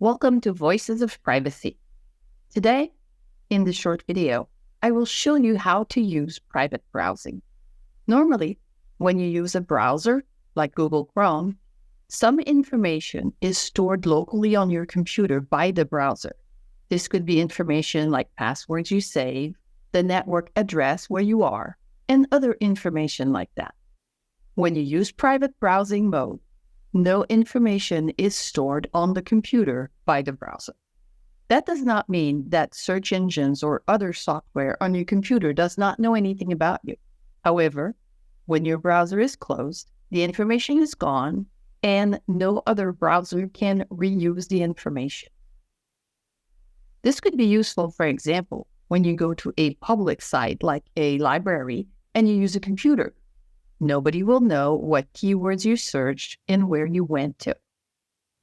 Welcome to Voices of Privacy. Today, in this short video, I will show you how to use private browsing. Normally, when you use a browser like Google Chrome, some information is stored locally on your computer by the browser. This could be information like passwords you save, the network address where you are, and other information like that. When you use private browsing mode, no information is stored on the computer by the browser. That does not mean that search engines or other software on your computer does not know anything about you. However, when your browser is closed, the information is gone and no other browser can reuse the information. This could be useful, for example, when you go to a public site like a library and you use a computer. Nobody will know what keywords you searched and where you went to.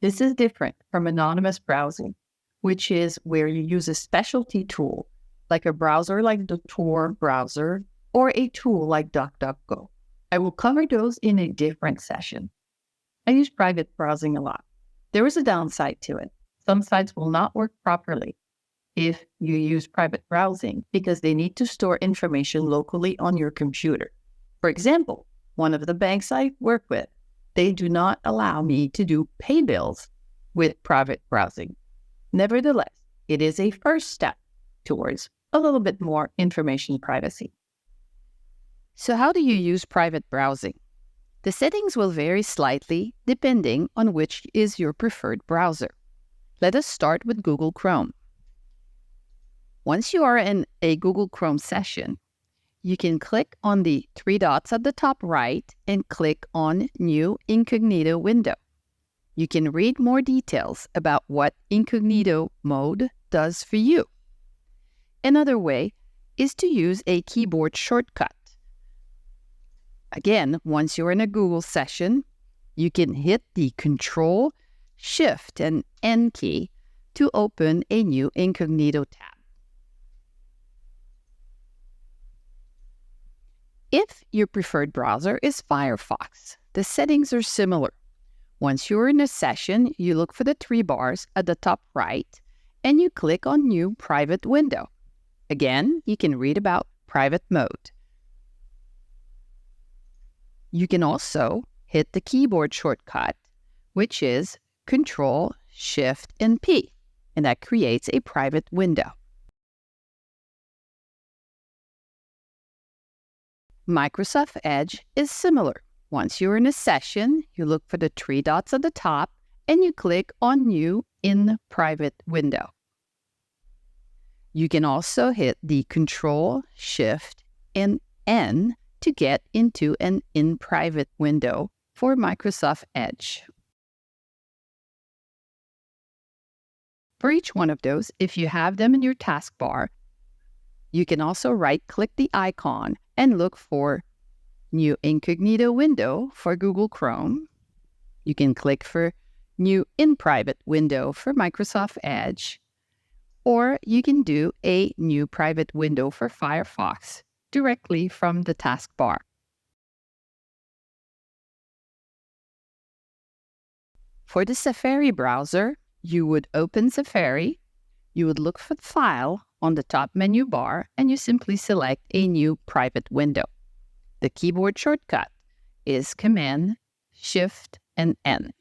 This is different from anonymous browsing, which is where you use a specialty tool, like a browser like the Tor browser or a tool like DuckDuckGo. I will cover those in a different session. I use private browsing a lot. There is a downside to it. Some sites will not work properly if you use private browsing because they need to store information locally on your computer. For example, one of the banks I work with, they do not allow me to do pay bills with private browsing. Nevertheless, it is a first step towards a little bit more information privacy. So how do you use private browsing? The settings will vary slightly depending on which is your preferred browser. Let us start with Google Chrome. Once you are in a Google Chrome session, you can click on the three dots at the top right and click on New Incognito Window. You can read more details about what incognito mode does for you. Another way is to use a keyboard shortcut. Again, once you're in a Google session, you can hit the Control, Shift, and N key to open a new incognito tab. If your preferred browser is Firefox, the settings are similar. Once you're in a session, you look for the three bars at the top right and you click on New Private Window. Again, you can read about private mode. You can also hit the keyboard shortcut, which is Control, Shift, and P, and that creates a private window. Microsoft Edge is similar. Once you're in a session, you look for the three dots at the top and you click on New in Private Window. You can also hit the Control, Shift, and N to get into an in private window for Microsoft Edge. For each one of those, if you have them in your taskbar, you can also right-click the icon and look for New Incognito Window for Google Chrome. You can click for New in Private Window for Microsoft Edge, or you can do a New Private Window for Firefox directly from the taskbar. For the Safari browser, you would open Safari, you would look for the file on the top menu bar, and you simply select a new private window. The keyboard shortcut is Command, Shift, and N.